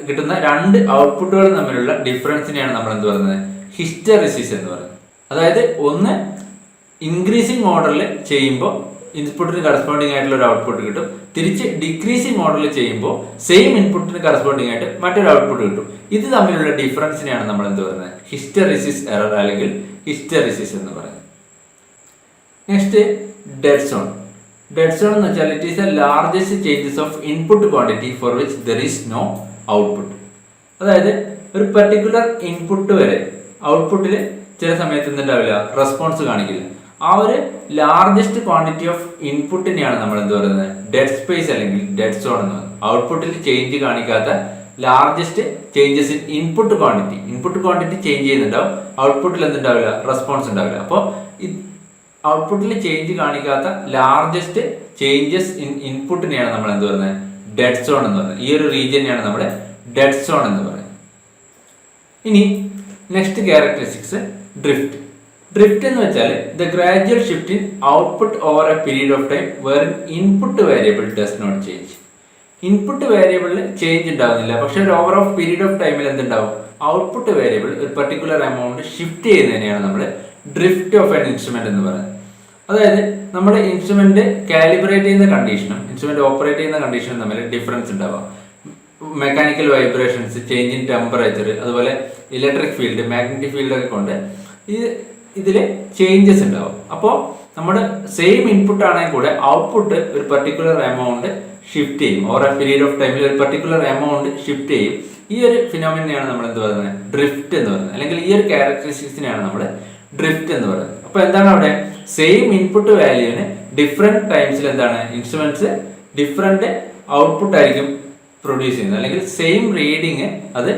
കിട്ടുന്ന രണ്ട് ഔട്ട്പുട്ടുകൾ തമ്മിലുള്ള ഡിഫറൻസിനെയാണ് നമ്മൾ എന്ത് പറയുന്നത്? ഹിസ്റ്ററിസിസ് എന്ന് പറയുന്നത്. അതായത് ഒന്ന് ഇൻക്രീസിങ് ഓർഡറിൽ ചെയ്യുമ്പോൾ ഇൻപുട്ടിന് കറസ്പോണ്ടിങ് ആയിട്ടുള്ള ഒരു ഔട്ട്പുട്ട് കിട്ടും. തിരിച്ച് ഡിക്രീസിങ് ഓർഡറിൽ ചെയ്യുമ്പോൾ സെയിം ഇൻപുട്ടിന് കറസ്പോണ്ടിങ് ആയിട്ട് മറ്റൊരു ഔട്ട്പുട്ട് കിട്ടും. ഇത് തമ്മിലുള്ള ഡിഫറൻസിനെയാണ് നമ്മൾ എന്ത് പറയുന്നത്? ഹിസ്റ്ററിസിസ് എറർ അല്ലെങ്കിൽ ഹിസ്റ്ററിസിസ് എന്ന് പറയുന്നത്. Next dead zone. Dead zone എന്ന് വെച്ചാൽ it is the largest changes of input quantity for which there is no output. അതായത് ഒരു പർട്ടിക്കുലർ ഇൻപുട്ട് വരെ ഔട്ട്പുട്ടിൽ ചില സമയത്ത് എന്തുണ്ടാവില്ല, റെസ്പോൺസ് കാണിക്കില്ല. ആ ഒരു ലാർജസ്റ്റ് ക്വാണ്ടിറ്റി ഓഫ് ഇൻപുട്ടിനെയാണ് നമ്മൾ എന്ത് പറയുന്നത്? ഡെഡ് സ്പേസ് അല്ലെങ്കിൽ ഡെഡ് സോൺ എന്ന് പറയുന്നത്. ഔട്ട്പുട്ടിൽ ചേഞ്ച് കാണിക്കാത്ത largest changes in input quantity change ചെയ്യുന്നുണ്ടാവും, ഔട്ട്പുട്ടിൽ എന്തുണ്ടാവില്ല, റെസ്പോൺസ് ഉണ്ടാവില്ല. അപ്പോൾ ഔട്ട്പുട്ടിൽ ചേഞ്ച് കാണിക്കാത്ത ലാർജസ്റ്റ് ചേഞ്ചസ് ഇൻ ഇൻപുട്ടിനെയാണ് നമ്മൾ എന്ത് പറയുന്നത്? ഡെഡ് സോൺ എന്ന് പറയുന്നത്. ഈ ഒരു റീജിയനെയാണ് നമ്മുടെ ഡെഡ് സോൺ എന്ന് പറയുന്നത്. ഇനി നെക്സ്റ്റ് ക്യാരക്ടറിസ്റ്റിക്സ് ഡ്രിഫ്റ്റ്. ഡ്രിഫ്റ്റ് എന്ന് വെച്ചാൽ the gradual shift in output over a period of time where input variable does not change. Input വേരിയബിളിൽ ചേഞ്ച് ഉണ്ടാകുന്നില്ല, പക്ഷെ ഒരു ഓവർ ഓഫ് പീരീഡ് ഓഫ് ടൈമിൽ എന്തുണ്ടാവും? ഔട്ട്പുട്ട് വേരിയബിൾ ഒരു പർട്ടിക്കുലർ എമൗണ്ട് ഷിഫ്റ്റ് ചെയ്യുന്നതിനെയാണ് നമ്മൾ ഡ്രിഫ്റ്റ് ഓഫ് ആൻ ഇൻസ്ട്രുമെന്റ് എന്ന് പറയുന്നത്. അതായത് നമ്മുടെ ഇൻസ്ട്രുമെന്റ് കാലിബ്രേറ്റ് ചെയ്യുന്ന കണ്ടീഷനും ഇൻസ്ട്രുമെന്റ് ഓപ്പറേറ്റ് ചെയ്യുന്ന കണ്ടീഷനും തമ്മിൽ ഡിഫറൻസ് ഉണ്ടാവാം. Mechanical vibrations, change in temperature, അതുപോലെ ഇലക്ട്രിക് ഫീൽഡ്, മാഗ്നറ്റിക് ഫീൽഡ് ഒക്കെ കൊണ്ട് ഇതിൽ ചേഞ്ചസ് ഉണ്ടാവും. അപ്പോൾ നമ്മുടെ സെയിം ഇൻപുട്ട് ആണെങ്കിൽ കൂടെ ഔട്ട്പുട്ട് ഒരു പർട്ടിക്കുലർ എമൗണ്ട് ഷിഫ്റ്റ് ചെയ്യും. ഓവർ എ പീരീഡ് ഓഫ് ടൈമിൽ ഒരു പർട്ടിക്കുലർ എമൗണ്ട് ഷിഫ്റ്റ് ചെയ്യും. ഈ ഒരു ഫിനോമിനെയാണ് നമ്മൾ എന്ത് പറയുന്നത്? ഡ്രിഫ്റ്റ് എന്ന് പറയുന്നത്. അല്ലെങ്കിൽ ഈ ഒരു ക്യാരക്ടറിസ്റ്റിക്സിനെയാണ് നമ്മൾ ഡ്രിഫ്റ്റ് എന്ന് പറയുന്നത്. അപ്പോൾ എന്താണ് അവിടെ? സെയിം ഇൻപുട്ട് വാല്യൂവിന് ഡിഫറെന്റ് ടൈംസിൽ എന്താണ് ഇൻസ്ട്രുമെന്റ്സ് ഡിഫറെന്റ് ഔട്ട്പുട്ട് ആയിരിക്കും പ്രൊഡ്യൂസ് ചെയ്യുന്നത്, അല്ലെങ്കിൽ സെയിം റീഡിങ് അത്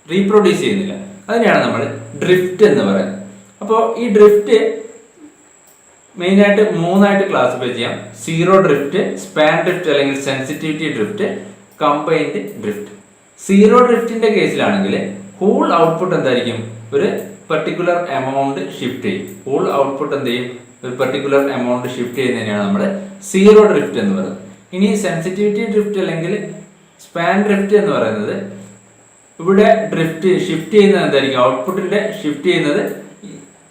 റീപ്രൊഡ്യൂസ് ചെയ്യുന്നില്ല. അതിനെയാണ് നമ്മൾ ഡ്രിഫ്റ്റ് എന്ന് പറയുന്നത്. അപ്പോൾ ഈ ഡ്രിഫ്റ്റ് മെയിനായിട്ട് മൂന്നായിട്ട് ക്ലാസിഫൈ ചെയ്യാം. സീറോ ഡ്രിഫ്റ്റ്, സ്പാൻ ഡ്രിഫ്റ്റ് അല്ലെങ്കിൽ sensitivity drift, combined drift. Zero ഡ്രിഫ്റ്റിന്റെ കേസിലാണെങ്കിൽ ഹോൾ ഔട്ട്പുട്ട് എന്തായിരിക്കും? ഒരു പർട്ടിക്കുലർ എമൗണ്ട് ഷിഫ്റ്റ് ചെയ്യും. ഹോൾ ഔട്ട്പുട്ട് എന്ത് ചെയ്യും? ഒരു പർട്ടിക്കുലർ എമൗണ്ട് ഷിഫ്റ്റ് ചെയ്യുന്നതിനാണ് നമ്മൾ സീറോ ഡ്രിഫ്റ്റ് എന്ന് പറയുന്നത്. ഇനി സെൻസിറ്റിവിറ്റി ഡ്രിഫ്റ്റ് അല്ലെങ്കിൽ സ്പാൻ ഡ്രിഫ്റ്റ് എന്ന് പറയുന്നത് ഇവിടെ ഡ്രിഫ്റ്റ് ഷിഫ്റ്റ് ചെയ്യുന്നത് എന്തായിരിക്കും? ഔട്ട്പുട്ടിന്റെ ഷിഫ്റ്റ് ചെയ്യുന്നത്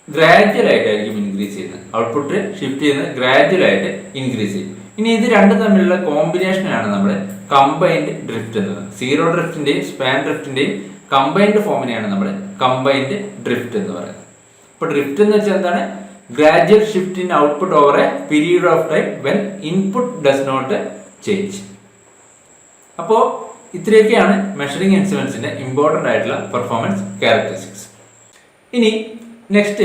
ഗ്രാജുവൽ ആയിട്ടായിരിക്കും ഇൻക്രീസ് ചെയ്യുന്നത്. ഔട്ട്പുട്ട് ഷിഫ്റ്റ് ചെയ്യുന്നത് ഗ്രാജുവൽ ആയിട്ട് ഇൻക്രീസ് ചെയ്യും. ഇനി ഇത് രണ്ടും തമ്മിലുള്ള കോമ്പിനേഷനാണ് നമ്മൾ കമ്പൈൻഡ് ഡ്രിഫ്റ്റ് എന്ന് പറയുന്നത്. സീറോ ഡ്രിഫ്റ്റിന്റെയും സ്പാൻ ഡ്രിഫ്റ്റിന്റെയും കമ്പൈൻഡ് ഫോമിനെയാണ് നമ്മൾ കമ്പൈൻഡ് ഡ്രിഫ്റ്റ് എന്ന് പറയുന്നത്. അപ്പോൾ ഡ്രിഫ്റ്റ് എന്ന് വെച്ചാൽ എന്താണ്? Gradual shift in output over a period of time when input does not change. അപ്പോൾ ഇത്രയൊക്കെയാണ് മെഷറിംഗ് ഇൻസ്ട്രുമെന്റ്സിന്റെ ഇമ്പോർട്ടന്റ് ആയിട്ടുള്ള പെർഫോമൻസ് ക്യാരക്ടറിസ്റ്റിക്സ്. ഇനി നെക്സ്റ്റ്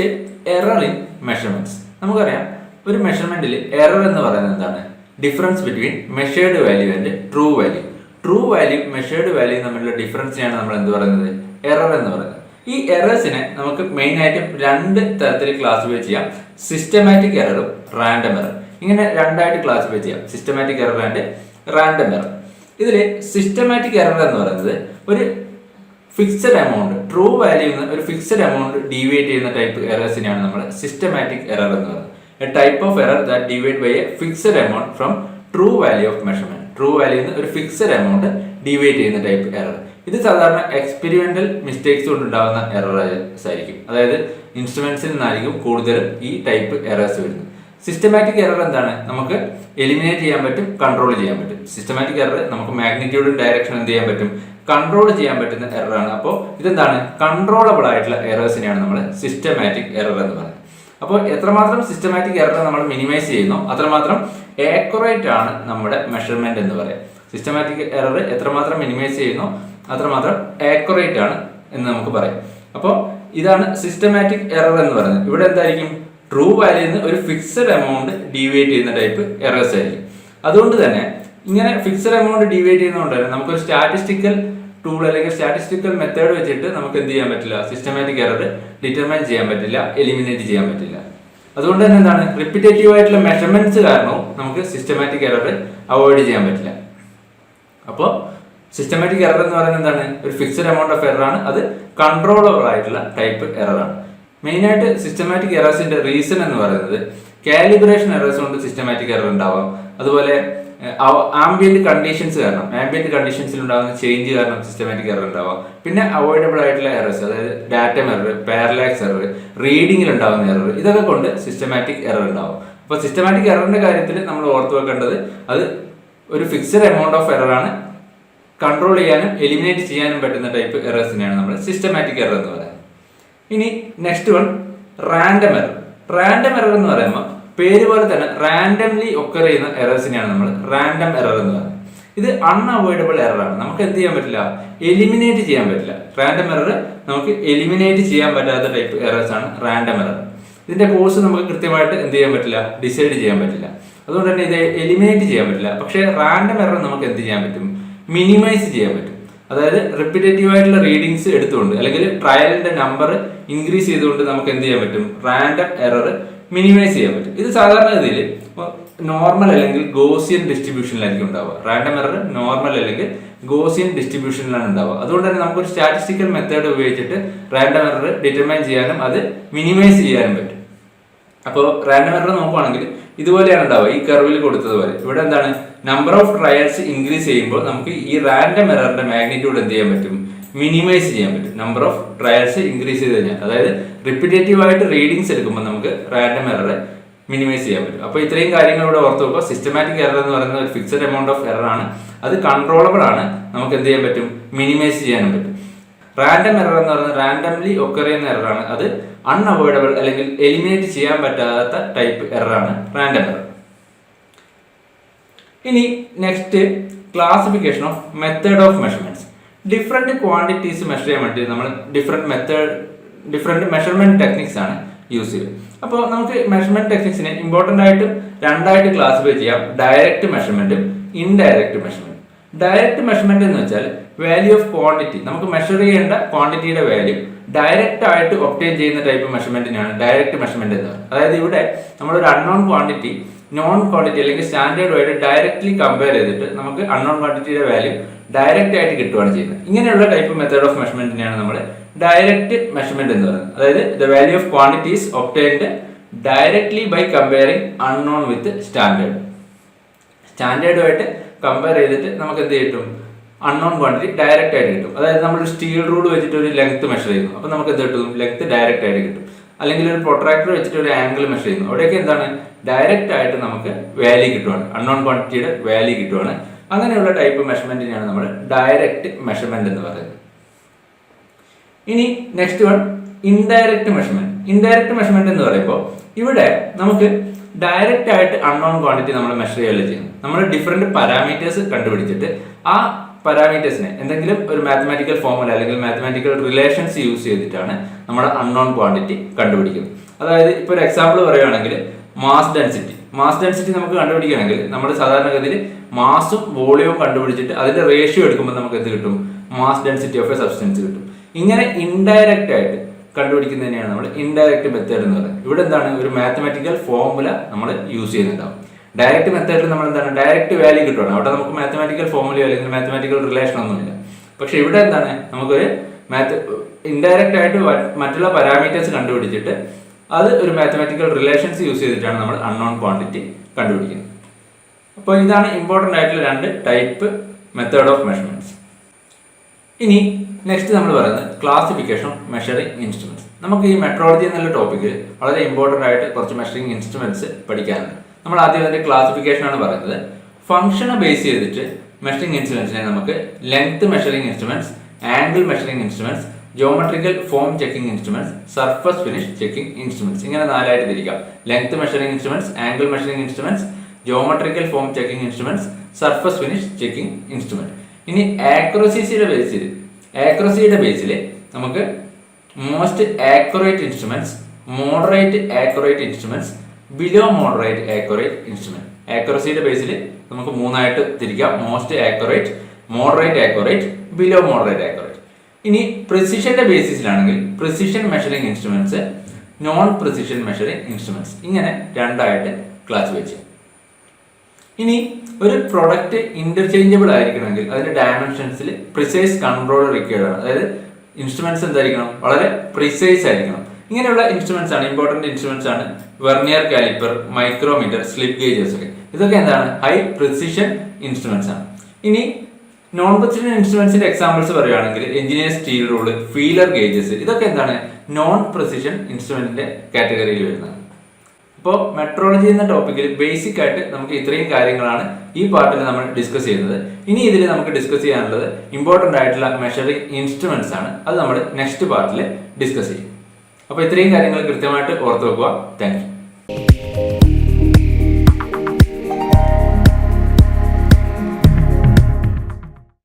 എറർ ഇൻ മെഷർമെന്റ്സ്. നമുക്കറിയാം ഒരു മെഷർമെന്റിൽ എറർ എന്ന് പറയുന്നത് എന്താണ്? Difference between measured value and true value. True value measured value തമ്മിലുള്ള ഡിഫറൻസിനെയാണ് നമ്മൾ എന്ത് പറയുന്നത്? എറർ എന്ന് പറയുന്നത്. ഈ എറേഴ്സിനെ നമുക്ക് മെയിൻ ആയിട്ടും രണ്ട് തരത്തിൽ ക്ലാസിഫൈ ചെയ്യാം. സിസ്റ്റമാറ്റിക് എററും റാൻഡം എറർ. ഇങ്ങനെ രണ്ടായിട്ട് ക്ലാസിഫൈ ചെയ്യാം, systematic error and random error. ഇതിൽ സിസ്റ്റമാറ്റിക് എറർ എന്ന് പറയുന്നത് ഒരു ഫിക്സഡ് എമൗണ്ട്, ട്രൂ വാല്യൂ ഒരു ഫിക്സഡ് എമൗണ്ട് ഡീവിയേറ്റ് ചെയ്യുന്ന ടൈപ്പ് എറേഴ്സിനെയാണ് നമ്മൾ സിസ്റ്റമാറ്റിക് എറർ എന്ന് പറയുന്നത്. A type of error that deviate by a fixed amount from true value of measurement. True value ഒരു ഫിക്സഡ് എമൗണ്ട് ഡീവിയേറ്റ് ചെയ്യുന്ന ടൈപ്പ് എറർ. ഇത് സാധാരണ എക്സ്പെരിമെന്റൽ മിസ്റ്റേക്സ് കൊണ്ടുണ്ടാകുന്ന എറേഴ്സ് ആയിരിക്കും. അതായത് ഇൻസ്ട്രുമെന്റ്സിൽ നിന്നായിരിക്കും കൂടുതലും ഈ ടൈപ്പ് എറേഴ്സ് വരുന്നത്. സിസ്റ്റമാറ്റിക് എറർ എന്താണ്? നമുക്ക് എലിമിനേറ്റ് ചെയ്യാൻ പറ്റും, കൺട്രോൾ ചെയ്യാൻ പറ്റും. സിസ്റ്റമാറ്റിക് എറർ നമുക്ക് മാഗ്നിറ്റ്യൂഡും ഡയറക്ഷൻ എന്ത് ചെയ്യാൻ പറ്റും? കൺട്രോൾ ചെയ്യാൻ പറ്റുന്ന എററാണ്. അപ്പോൾ ഇതെന്താണ്? കൺട്രോളബിൾ ആയിട്ടുള്ള എറേഴ്സിനെയാണ് നമ്മൾ സിസ്റ്റമാറ്റിക് എറർ എന്ന് പറയുന്നത്. അപ്പോൾ എത്രമാത്രം സിസ്റ്റമാറ്റിക് എറർ നമ്മൾ മിനിമൈസ് ചെയ്യുന്നു അത്രമാത്രം ആക്യുറേറ്റ് ആണ് നമ്മുടെ മെഷർമെന്റ് എന്ന് പറയാം. സിസ്റ്റമാറ്റിക് എറർ എത്രമാത്രം മിനിമൈസ് ചെയ്യുന്നു അത്രമാത്രം ആക്യുറേറ്റ് ആണ് എന്ന് നമുക്ക് പറയാം. അപ്പോൾ ഇതാണ് സിസ്റ്റമാറ്റിക് എറർ എന്ന് പറയുന്നത്. ഇവിടെ എന്തായിരിക്കും, ട്രൂ വാല്യൂയിൽ നിന്ന് ഒരു ഫിക്സഡ് എമൗണ്ട് ഡീവിയേറ്റ് ചെയ്യുന്ന ടൈപ്പ് എറേഴ്സ് ആയിരിക്കും. അതുകൊണ്ട് തന്നെ ഇങ്ങനെ ഫിക്സഡ് എമൗണ്ട് ഡീവിയേറ്റ് ചെയ്യുന്നതുകൊണ്ട് തന്നെ നമുക്കൊരു സ്റ്റാറ്റിസ്റ്റിക്കൽ ടൂൾ അല്ലെങ്കിൽ സ്റ്റാറ്റിസ്റ്റിക്കൽ മെത്തേഡ് വെച്ചിട്ട് നമുക്ക് എന്ത് ചെയ്യാൻ പറ്റില്ല, സിസ്റ്റമാറ്റിക് എറർ ഡിറ്റർമൈൻ ചെയ്യാൻ പറ്റില്ല, എലിമിനേറ്റ് ചെയ്യാൻ പറ്റില്ല. അതുകൊണ്ട് തന്നെ എന്താണ്, റിപ്പീറ്റേറ്റീവ് ആയിട്ടുള്ള മെഷർമെന്റ്സ് കാരണവും നമുക്ക് സിസ്റ്റമാറ്റിക് എറർ അവോയ്ഡ് ചെയ്യാൻ പറ്റില്ല. അപ്പോൾ സിസ്റ്റമാറ്റിക് എറർ എന്ന് പറയുന്നത് എന്താണ്, ഒരു ഫിക്സഡ് എമൗണ്ട് ഓഫ് എറർ ആണ്, അത് കൺട്രോളബിൾ ആയിട്ടുള്ള ടൈപ്പ് എറർ ആണ്. മെയിനായിട്ട് സിസ്റ്റമാറ്റിക് എറേഴ്സിന്റെ റീസൺ എന്ന് പറയുന്നത് കാലിബ്രേഷൻ എറേഴ്സ് കൊണ്ട് സിസ്റ്റമാറ്റിക് എറർ ഉണ്ടാവാം. അതുപോലെ ആംബിയന്റ് കണ്ടീഷൻസ് കാരണം, ആംബിയന്റ് കണ്ടീഷൻസിൽ ഉണ്ടാകുന്ന ചേഞ്ച് കാരണം സിസ്റ്റമാറ്റിക് എറർ ഉണ്ടാവാം. പിന്നെ അവോയ്ഡബിൾ ആയിട്ടുള്ള എറേഴ്സ്, അതായത് ഡാറ്റ എറർ, പാരലാക്സ് എറർ, റീഡിങ്ങിൽ ഉണ്ടാകുന്ന എറർ, ഇതൊക്കെ കൊണ്ട് സിസ്റ്റമാറ്റിക് എറർ ഉണ്ടാവും. അപ്പോൾ സിസ്റ്റമാറ്റിക് എററിന്റെ കാര്യത്തിൽ നമ്മൾ ഓർത്തു വെക്കേണ്ടത് അത് ഒരു ഫിക്സഡ് എമൗണ്ട് ഓഫ് എറർ ആണ്, കൺട്രോൾ ചെയ്യാനും എലിമിനേറ്റ് ചെയ്യാനും പറ്റുന്ന ടൈപ്പ് എറേഴ്സിനെയാണ് നമ്മൾ സിസ്റ്റമാറ്റിക് എറർ എന്ന് പറയുന്നത്. ഇനി next one random error. Random error എന്ന് പറയുമ്പോൾ പേര് പോലെ തന്നെ റാൻഡംലി ഒക്കർ ചെയ്യുന്ന എറേഴ്സിനെയാണ് നമ്മൾ റാൻഡം എറർ എന്ന് പറയുന്നത്. ഇത് അൺഅവോയ്ഡബിൾ എറർ ആണ്, നമുക്ക് എന്ത് ചെയ്യാൻ പറ്റില്ല, എലിമിനേറ്റ് ചെയ്യാൻ പറ്റില്ല. റാൻഡം എറർ നമുക്ക് എലിമിനേറ്റ് ചെയ്യാൻ പറ്റാത്ത ടൈപ്പ് എറേഴ്സ് ആണ് റാൻഡം എറർ. ഇതിന്റെ കോഴ്സ് നമുക്ക് കൃത്യമായിട്ട് എന്ത് ചെയ്യാൻ പറ്റില്ല, ഡിസൈഡ് ചെയ്യാൻ പറ്റില്ല. അതുകൊണ്ട് തന്നെ ഇത് എലിമിനേറ്റ് ചെയ്യാൻ പറ്റില്ല. പക്ഷേ റാൻഡം എറർ നമുക്ക് എന്ത് ചെയ്യാൻ പറ്റും, മിനിമൈസ് ചെയ്യാൻ പറ്റും. അതായത് റിപ്പീറ്റേറ്റീവ് ആയിട്ടുള്ള റീഡിങ്സ് എടുത്തുകൊണ്ട് അല്ലെങ്കിൽ ട്രയലിന്റെ നമ്പർ ഇൻക്രീസ് ചെയ്തുകൊണ്ട് നമുക്ക് എന്ത് ചെയ്യാൻ പറ്റും, റാൻഡം എറർ മിനിമൈസ് ചെയ്യാൻ പറ്റും. ഇത് സാധാരണഗതിയിൽ നോർമൽ അല്ലെങ്കിൽ ഗോസിയൻ ഡിസ്ട്രിബ്യൂഷനിലായിരിക്കും ഉണ്ടാവുക. റാൻഡം എറർ നോർമൽ അല്ലെങ്കിൽ ഗോസിയൻ ഡിസ്ട്രിബ്യൂഷനിലാണ് ഉണ്ടാവുക. അതുകൊണ്ട് തന്നെ നമുക്കൊരു സ്റ്റാറ്റിസ്റ്റിക്കൽ മെത്തേഡ് ഉപയോഗിച്ചിട്ട് റാൻഡം എറർ ഡിറ്റർമൈൻ ചെയ്യാനും അത് മിനിമൈസ് ചെയ്യാനും പറ്റും. അപ്പോൾ റാൻഡം എറർ നോക്കുവാണെങ്കിൽ ഇതുപോലെയാണ് ഉണ്ടാവുക, ഈ കർവിൽ കൊടുത്തതുപോലെ. ഇവിടെ എന്താണ്, നമ്പർ ഓഫ് ട്രയൽസ് ഇൻക്രീസ് ചെയ്യുമ്പോൾ നമുക്ക് ഈ റാൻഡം എററിന്റെ മാഗ്നിറ്റ്യൂഡ് എന്ത് ചെയ്യാൻ പറ്റും, മിനിമൈസ് ചെയ്യാൻ പറ്റും. നമ്പർ ഓഫ് ട്രയൽസ് ഇൻക്രീസ് ചെയ്ത് കഴിഞ്ഞാൽ, അതായത് റിപ്പീറ്റേറ്റീവ് ആയിട്ട് റീഡിങ്സ് എടുക്കുമ്പോൾ നമുക്ക് റാൻഡം എറർ മിനിമൈസ് ചെയ്യാൻ പറ്റും. അപ്പോൾ ഇത്രയും കാര്യങ്ങൾ ഇവിടെ ഓർത്ത് നോക്കുക. സിസ്റ്റമാറ്റിക് എറർ എന്ന് പറയുന്നത് ഒരു ഫിക്സഡ് എമൗണ്ട് ഓഫ് എറർ ആണ്, അത് കൺട്രോളബിൾ ആണ്, നമുക്ക് എന്ത് ചെയ്യാൻ പറ്റും, മിനിമൈസ് ചെയ്യാനും പറ്റും. റാൻഡം എറർ എന്ന് പറയുന്നത് റാൻഡംലി ഒക്കർ ചെയ്യുന്ന എറർ ആണ്, അത് അൺഅവോയ്ഡബിൾ അല്ലെങ്കിൽ എലിമിനേറ്റ് ചെയ്യാൻ പറ്റാത്ത ടൈപ്പ് എറർ ആണ് റാൻഡം എറർ. ഇനി next classification of method of measurements. Different quantities measure ചെയ്യാൻ വേണ്ടി നമ്മൾ ഡിഫറെന്റ് മെഷർമെന്റ് ടെക്നിക്സ് ആണ് യൂസ് ചെയ്യുന്നത്. അപ്പോൾ നമുക്ക് മെഷർമെന്റ് ടെക്നിക്സിനെ ഇമ്പോർട്ടൻ്റ് ആയിട്ട് രണ്ടായിട്ട് ക്ലാസിഫൈ ചെയ്യാം, ഡയറക്റ്റ് മെഷർമെന്റും ഇൻഡയറക്റ്റ് മെഷർമെന്റ്. ഡയറക്റ്റ് മെഷർമെന്റ് എന്ന് വെച്ചാൽ വാല്യൂ ഓഫ് ക്വാണ്ടിറ്റി, നമുക്ക് മെഷർ ചെയ്യേണ്ട ക്വാണ്ടിറ്റിയുടെ വാല്യൂ ഡയറക്റ്റ് ആയിട്ട് ഒബ്റ്റെയിൻ ചെയ്യുന്ന ടൈപ്പ് മെഷർമെന്റിനാണ് ഡയറക്റ്റ് മെഷർമെന്റ് എന്ന് പറയുന്നത്. അതായത് ഇവിടെ നമ്മളൊരു അൺനോൺ ക്വാണ്ടിറ്റി നോൺ ക്വാണ്ടിറ്റി അല്ലെങ്കിൽ സ്റ്റാൻഡേർഡുമായിട്ട് ഡയറക്റ്റ്ലി കമ്പയർ ചെയ്തിട്ട് നമുക്ക് അൺനോൺ ക്വാണ്ടിറ്റിയുടെ വാല്യൂ ഡയറക്റ്റ് ആയിട്ട് കിട്ടുകയാണ് ചെയ്യുന്നത്. ഇങ്ങനെയുള്ള ടൈപ്പ് മെത്തേഡ് ഓഫ് മെഷർമെന്റിനെയാണ് നമ്മൾ ഡയറക്റ്റ് മെഷർമെന്റ് എന്ന് പറയുന്നത്. അതായത് the value of quantities obtained directly by comparing unknown with standard. സ്റ്റാൻഡേർഡുമായിട്ട് കമ്പയർ ചെയ്തിട്ട് നമുക്ക് എന്ത് കിട്ടും, അൺനോൺ ക്വാണ്ടിറ്റി ഡയറക്റ്റ് ആയിട്ട് കിട്ടും. അതായത് നമ്മളൊരു സ്റ്റീൽ റൂൾ വെച്ചിട്ട് ഒരു ലെങ്ത് മെഷർ ചെയ്യുന്നു, അപ്പോൾ നമുക്ക് എന്ത് കിട്ടും, ലെങ്ത് ഡയറക്റ്റ് ആയിട്ട് കിട്ടും. അല്ലെങ്കിൽ ഒരു പ്രൊട്രാക്ടർ വെച്ചിട്ട് ഒരു ആംഗിൾ മെഷർ ചെയ്യുന്നു, അവിടെയൊക്കെ എന്താണ്, ഡയറക്റ്റ് ആയിട്ട് നമുക്ക് വാല്യൂ കിട്ടുവാണ്, അൺനോൺ ക്വാണ്ടിറ്റിയുടെ വാല്യൂ കിട്ടുവാണ്. അങ്ങനെയുള്ള ടൈപ്പ് മെഷർമെന്റിനെയാണ് നമ്മൾ ഡയറക്റ്റ് മെഷർമെന്റ് എന്ന് പറയുന്നത്. ഇനി next one indirect measurement. Indirect measurement എന്ന് പറയുമ്പോൾ ഇവിടെ നമുക്ക് ഡയറക്റ്റ് ആയിട്ട് അൺനോൺ ക്വാണ്ടിറ്റി നമ്മൾ മെഷർ ചെയ്യുകയല്ല ചെയ്യുന്നത്. നമ്മൾ ഡിഫറെന്റ് പാരാമീറ്റേഴ്സ് കണ്ടുപിടിച്ചിട്ട് ആ പാരാമീറ്റേഴ്സിനെ എന്തെങ്കിലും ഒരു മാത്തമാറ്റിക്കൽ ഫോർമുല അല്ലെങ്കിൽ മാത്തമാറ്റിക്കൽ റിലേഷൻസ് യൂസ് ചെയ്തിട്ടാണ് നമ്മുടെ അൺനോൺ ക്വാണ്ടിറ്റി കണ്ടുപിടിക്കുന്നത്. അതായത് ഇപ്പോൾ ഒരു എക്സാമ്പിൾ പറയുകയാണെങ്കിൽ മാസ് ഡെൻസിറ്റി നമുക്ക് കണ്ടുപിടിക്കണമെങ്കിൽ നമ്മൾ സാധാരണഗതിയിൽ മാസും വോളിയവും കണ്ടുപിടിച്ചിട്ട് അതിന്റെ റേഷ്യോ എടുക്കുമ്പോൾ നമുക്ക് എന്ത് കിട്ടും, mass density of A substance കിട്ടും. ഇങ്ങനെ ഇൻഡയറക്റ്റ് ആയിട്ട് കണ്ടുപിടിക്കുന്നതിനെയാണ് നമ്മൾ ഇൻഡയറക്റ്റ് മെത്തേഡ് എന്ന് പറയുന്നത്. ഇവിടെ എന്താണ്, ഒരു മാത്തമാറ്റിക്കൽ ഫോർമുല നമ്മൾ യൂസ് ചെയ്യുന്നുണ്ടാവും. ഡയറക്റ്റ് മെത്തേഡിൽ നമ്മൾ എന്താണ്, ഡയറക്റ്റ് വാല്യൂ കിട്ടുകയാണ്, അവിടെ നമുക്ക് മാത്തമാറ്റിക്കൽ ഫോർമുലയോ അല്ലെങ്കിൽ മാത്തമാറ്റിക്കൽ റിലേഷൻ ഒന്നുമില്ല. പക്ഷെ ഇവിടെ എന്താണ്, നമുക്കൊരു ഇൻഡയറക്റ്റ് ആയിട്ട് മറ്റുള്ള പാരാമീറ്റേഴ്സ് കണ്ടുപിടിച്ചിട്ട് അത് ഒരു മാത്തമാറ്റിക്കൽ റിലേഷൻസ് യൂസ് ചെയ്തിട്ടാണ് നമ്മൾ അൺനോൺ ക്വാണ്ടിറ്റി കണ്ടുപിടിക്കുന്നത്. അപ്പോൾ ഇതാണ് ഇമ്പോർട്ടൻ്റ് ആയിട്ടുള്ള രണ്ട് ടൈപ്പ് മെത്തേഡ് ഓഫ് മെഷർമെന്റ്സ്. ഇനി നെക്സ്റ്റ് നമ്മൾ പറയുന്നത് ക്ലാസിഫിക്കേഷൻ ഓഫ് മെഷറിംഗ് ഇൻസ്ട്രുമെന്റ്സ്. നമുക്ക് ഈ മെട്രോളജി എന്നുള്ള ടോപ്പിക്കിൽ വളരെ ഇമ്പോർട്ടൻ്റ് ആയിട്ട് കുറച്ച് മെഷറിംഗ് ഇൻസ്ട്രുമെന്റ്സ് പഠിക്കാനുണ്ട്. നമ്മൾ ആദ്യം അതിന്റെ ക്ലാസിഫിക്കേഷൻ ആണ് പറയുന്നത്. ഫംഗ്ഷനെ ബേസ് ചെയ്തിട്ട് മെഷറിംഗ് ഇൻസ്ട്രുമെന്റ്സിനെ നമുക്ക് length measuring instruments, angle measuring instruments, geometrical form checking instruments, surface finish checking instruments, ഇങ്ങനെ നാലായിട്ട് തിരിക്കാം. Length measuring instruments, angle measuring instruments, geometrical form checking instruments, surface finish checking instrument. ഇനി ആക്യുറസിയുടെ ബേസിൽ നമുക്ക് most accurate instruments, moderate accurate instruments, below moderate accurate instrument. ആക്യുറസിയുടെ ബേസിൽ നമുക്ക് മൂന്നായിട്ട് തിരിക്കാം: most accurate, moderate accurate, below moderate accurate. ഇനി പ്രിസിഷന്റെ ബേസിസിലാണെങ്കിൽ precision measuring instruments, non precision measuring instruments, ഇങ്ങനെ രണ്ടായിട്ട് ക്ലാസിഫൈ ചെയ്യാം. ഇനി ഒരു പ്രൊഡക്റ്റ് ഇന്റർചേഞ്ചബിൾ ആയിരിക്കണമെങ്കിൽ അതിന്റെ ഡയമെൻഷൻസിൽ പ്രിസൈസ് കൺട്രോൾ റിക്വയർഡ് ആണ്. അതായത് ഇൻസ്ട്രുമെന്റ്സ് എന്തായിരിക്കണം? വളരെ പ്രിസൈസ് ആയിരിക്കണം. ഇങ്ങനെയുള്ള ഇൻസ്ട്രുമെന്റ്സ് ആണ്, ഇമ്പോർട്ടന്റ് ഇൻസ്ട്രുമെന്റ്സ് ആണ് vernier calliper, micrometer, slip gauges ഒക്കെ. ഇതൊക്കെ എന്താണ്? ഹൈ പ്രിസിഷൻ ഇൻസ്ട്രുമെന്റ്സ് ആണ്. ഇനി നോൺ പ്രിസിഷൻ ഇൻസ്ട്രുമെന്റ്സിന്റെ എക്സാമ്പിൾസ് പറയുകയാണെങ്കിൽ engineer steel rule, feeler gauges, ഇതൊക്കെ എന്താണ്? നോൺ പ്രിസിഷൻ ഇൻസ്ട്രുമെന്റിന്റെ കാറ്റഗറിയിൽ വരുന്നത്. ഇപ്പോൾ മെട്രോളജി എന്ന ടോപ്പിക്കിൽ ബേസിക് ആയിട്ട് നമുക്ക് ഇത്രയും കാര്യങ്ങളാണ് ഈ പാർട്ടിൽ നമ്മൾ ഡിസ്കസ് ചെയ്യുന്നത്. ഇനി ഇതിൽ നമുക്ക് ഡിസ്കസ് ചെയ്യാനുള്ളത് ഇമ്പോർട്ടൻ്റ് ആയിട്ടുള്ള മെഷറിംഗ് ഇൻസ്ട്രുമെന്റ്സ് ആണ്. അത് നമ്മൾ നെക്സ്റ്റ് പാർട്ടിൽ ഡിസ്കസ് ചെയ്യും. അപ്പോൾ ഇത്രയും കാര്യങ്ങൾ കൃത്യമായിട്ട് ഓർത്ത് വെക്കുക. Thank you.